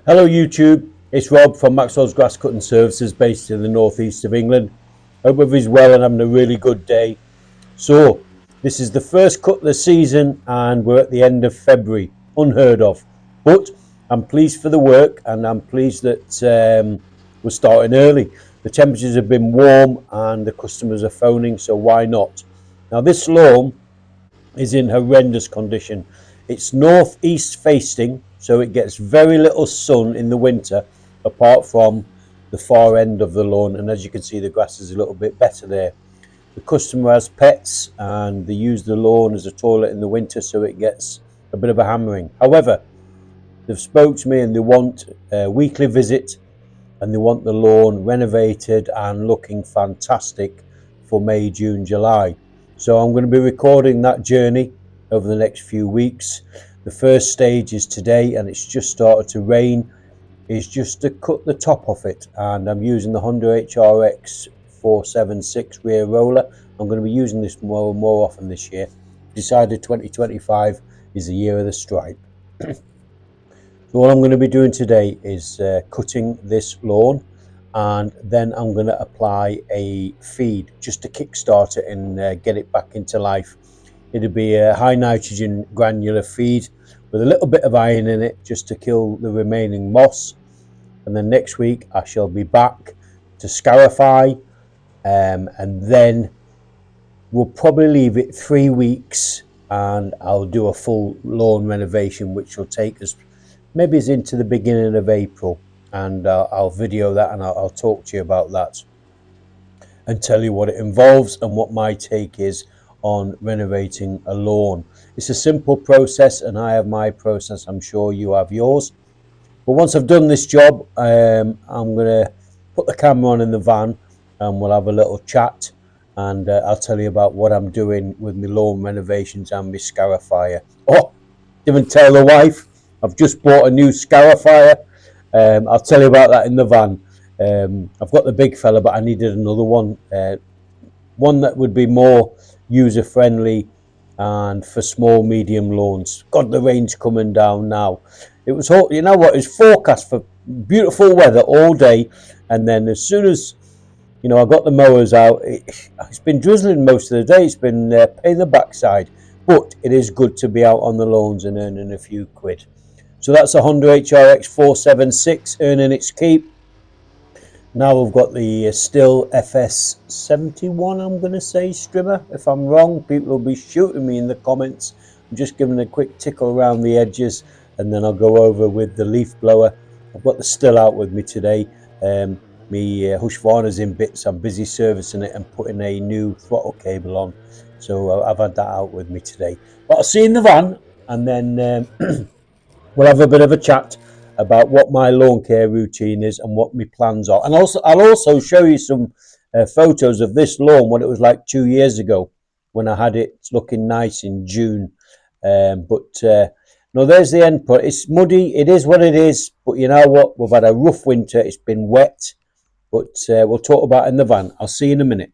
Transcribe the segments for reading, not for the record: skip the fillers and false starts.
Hello YouTube, it's Rob from Maxwells Grass Cutting Services based in the northeast of England. Hope everybody's well and having a really good day. So, this is the first cut of the season and we're at the end of February. Unheard of. But I'm pleased for the work and I'm pleased that we're starting early. The temperatures have been warm and the customers are phoning, so why not? Now this lawn is in horrendous condition. It's northeast facing, so it gets very little sun in the winter apart from the far end of the lawn, and as you can see the grass is a little bit better there. The customer has pets and they use the lawn as a toilet in the winter, so it gets a bit of a hammering. However, they've spoke to me and they want a weekly visit and they want the lawn renovated and looking fantastic for May, June, July. So I'm going to be recording that journey over the next few weeks. The first stage is today and it's just started to rain. Is just to cut the top off it, and I'm using the Honda HRX 476 rear roller. I'm going to be using this more often this year. Decided 2025 is the year of the stripe. So what I'm going to be doing today is cutting this lawn, and then I'm going to apply a feed just to kickstart it and get it back into life. It'll be a high nitrogen granular feed with a little bit of iron in it just to kill the remaining moss. And then next week I shall be back to scarify, and then we'll probably leave it 3 weeks and I'll do a full lawn renovation, which will take us maybe as into the beginning of April, and I'll video that and I'll talk to you about that and tell you what it involves and what my take is on renovating a lawn. It's a simple process and I have my process. I'm sure you have yours. But once I've done this job, I'm going to put the camera on in the van and we'll have a little chat, and I'll tell you about what I'm doing with my lawn renovations and my scarifier. Oh, didn't tell the wife, I've just bought a new scarifier. I'll tell you about that in the van. I've got the big fella, but I needed another one. One that would be more user-friendly and for small, medium lawns. God, the rain's coming down now. It was, you know what, it's forecast for beautiful weather all day, and then as soon as, you know, I got the mowers out, it's been drizzling most of the day. It's been pain the backside, but it is good to be out on the lawns and earning a few quid. So that's a Honda HRX 476 earning its keep. Now we've got the Still FS71, I'm going to say, strimmer. If I'm wrong, people will be shooting me in the comments. I'm just giving a quick tickle around the edges, and then I'll go over with the leaf blower. I've got the Still out with me today. Me Husqvarna's in bits. I'm busy servicing it and putting a new throttle cable on. So I've had that out with me today. But I'll see you in the van, and then we'll have a bit of a chat about what my lawn care routine is and what my plans are. And also, I'll also show you some photos of this lawn, what it was like 2 years ago when I had it looking nice in June. No, there's the end product. It's muddy. It is what it is. But you know what? We've had a rough winter. It's been wet. But we'll talk about it in the van. I'll see you in a minute.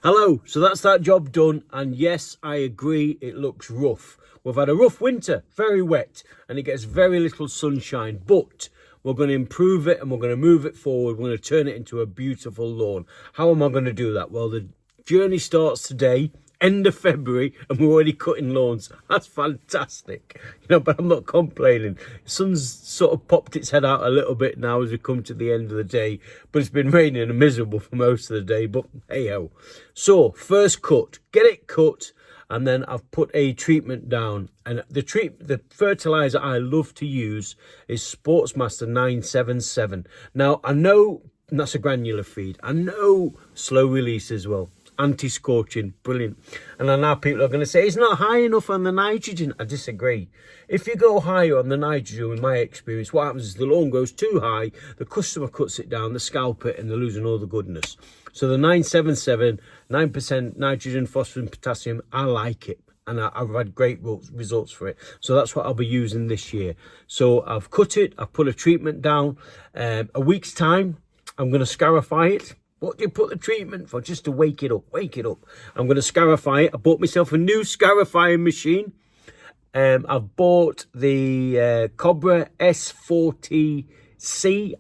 Hello, so that's that job done, and yes, I agree, it looks rough. We've had a rough winter, very wet, and it gets very little sunshine, but we're going to improve it and we're going to move it forward. We're going to turn it into a beautiful lawn. How am I going to do that? Well, the journey starts today, end of February, and we're already cutting lawns. That's fantastic, you know, but I'm not complaining. The sun's sort of popped its head out a little bit now as we come to the end of the day, but it's been raining and miserable for most of the day, but hey ho. So first cut, get it cut, and then I've put a treatment down, and the fertilizer I love to use is Sportsmaster 977. Now I know that's a granular feed, I know slow release as well, anti-scorching, brilliant. And I know people are going to say it's not high enough on the nitrogen. I disagree. If you go higher on the nitrogen, in my experience, what happens is the lawn goes too high, the customer cuts it down, they scalp it, and they're losing all the goodness. So the 977, 9% nitrogen, phosphorus and potassium, I like it, and I've had great results for it. So that's what I'll be using this year. So I've cut it, I've put a treatment down. A week's time, I'm going to scarify it. What do you put the treatment for? Just to wake it up, wake it up. I'm going to scarify it. I bought myself a new scarifying machine. I've bought the Cobra S40C,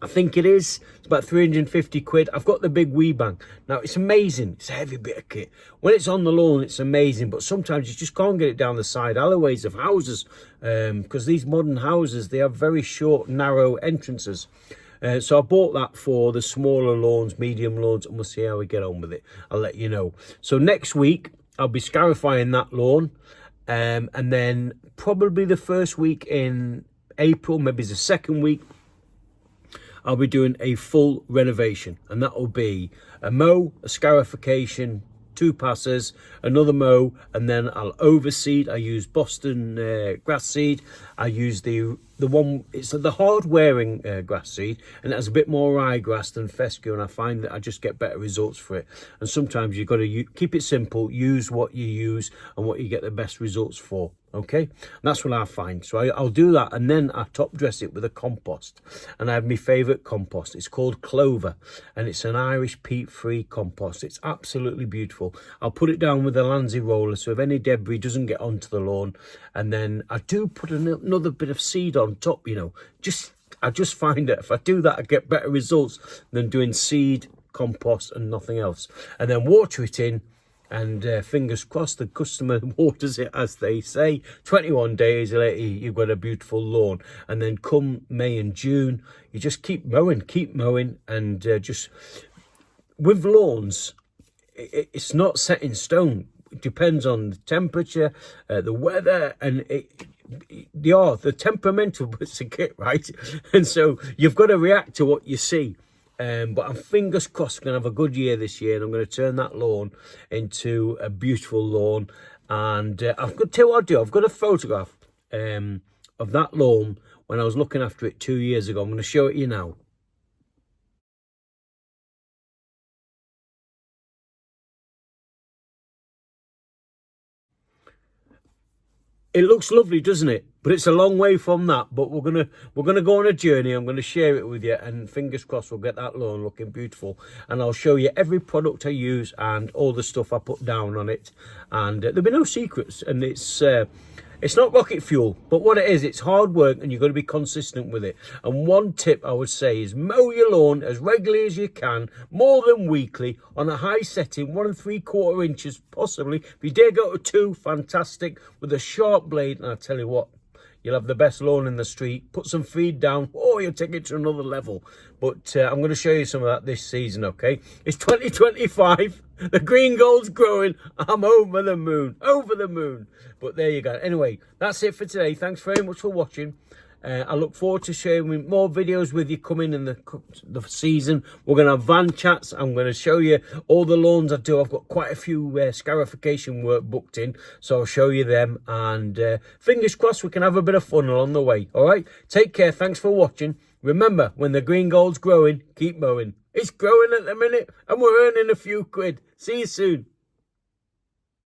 I think it is. It's about 350 quid. I've got the big wee bang. Now, it's amazing. It's a heavy bit of kit. When it's on the lawn, it's amazing. But sometimes you just can't get it down the side alleyways of houses. Because these modern houses, they have very short, narrow entrances. So I bought that for the smaller lawns, medium lawns, and we'll see how we get on with it. I'll let you know. So next week, I'll be scarifying that lawn. And then probably the first week in April, maybe the second week, I'll be doing a full renovation. And that will be a mow, a scarification, 2 passes, another mow, and then I'll overseed. I use Boston grass seed. I use the one, it's the hard wearing grass seed, and it has a bit more ryegrass than fescue, and I find that I just get better results for it. And sometimes you've got to keep it simple, use what you use and what you get the best results for. Okay, and that's what I find. So I'll do that, and then I top dress it with a compost. And I have my favourite compost. It's called Clover, and it's an Irish peat-free compost. It's absolutely beautiful. I'll put it down with a Landsy roller, so if any debris doesn't get onto the lawn. And then I do put another bit of seed on top, you know. I just find that if I do that, I get better results than doing seed, compost, and nothing else. And then water it in. And fingers crossed the customer waters it, as they say. 21 days later, you've got a beautiful lawn. And then come May and June, you just keep mowing. And just, with lawns, it's not set in stone. It depends on the temperature, the weather, and the temperamental bits of kit, right? And so you've got to react to what you see. But I'm fingers crossed going to have a good year this year, and I'm going to turn that lawn into a beautiful lawn. And I've got to tell you what I'll do. I've got a photograph of that lawn when I was looking after it 2 years ago. I'm going to show it you now. It looks lovely, doesn't it? But it's a long way from that. But we're gonna go on a journey. I'm gonna share it with you, and fingers crossed we'll get that lawn looking beautiful. And I'll show you every product I use and all the stuff I put down on it. And there'll be no secrets. And it's not rocket fuel, but what it is, it's hard work, and you've got to be consistent with it. And one tip I would say is mow your lawn as regularly as you can, more than weekly, on a high setting, 1 3/4 inches, possibly. If you dare go to 2, fantastic, with a sharp blade. And I tell you what, you'll have the best lawn in the street. Put some feed down, you'll take it to another level. But I'm going to show you some of that this season, okay? It's 2025. The green gold's growing. I'm over the moon. But there you go. Anyway, that's it for today. Thanks very much for watching. I look forward to sharing more videos with you coming in the season. We're going to have van chats. I'm going to show you all the lawns I do. I've got quite a few scarification work booked in, so I'll show you them. And fingers crossed we can have a bit of fun along the way. All right, take care. Thanks for watching. Remember, when the green gold's growing, keep mowing. It's growing at the minute, and we're earning a few quid. See you soon.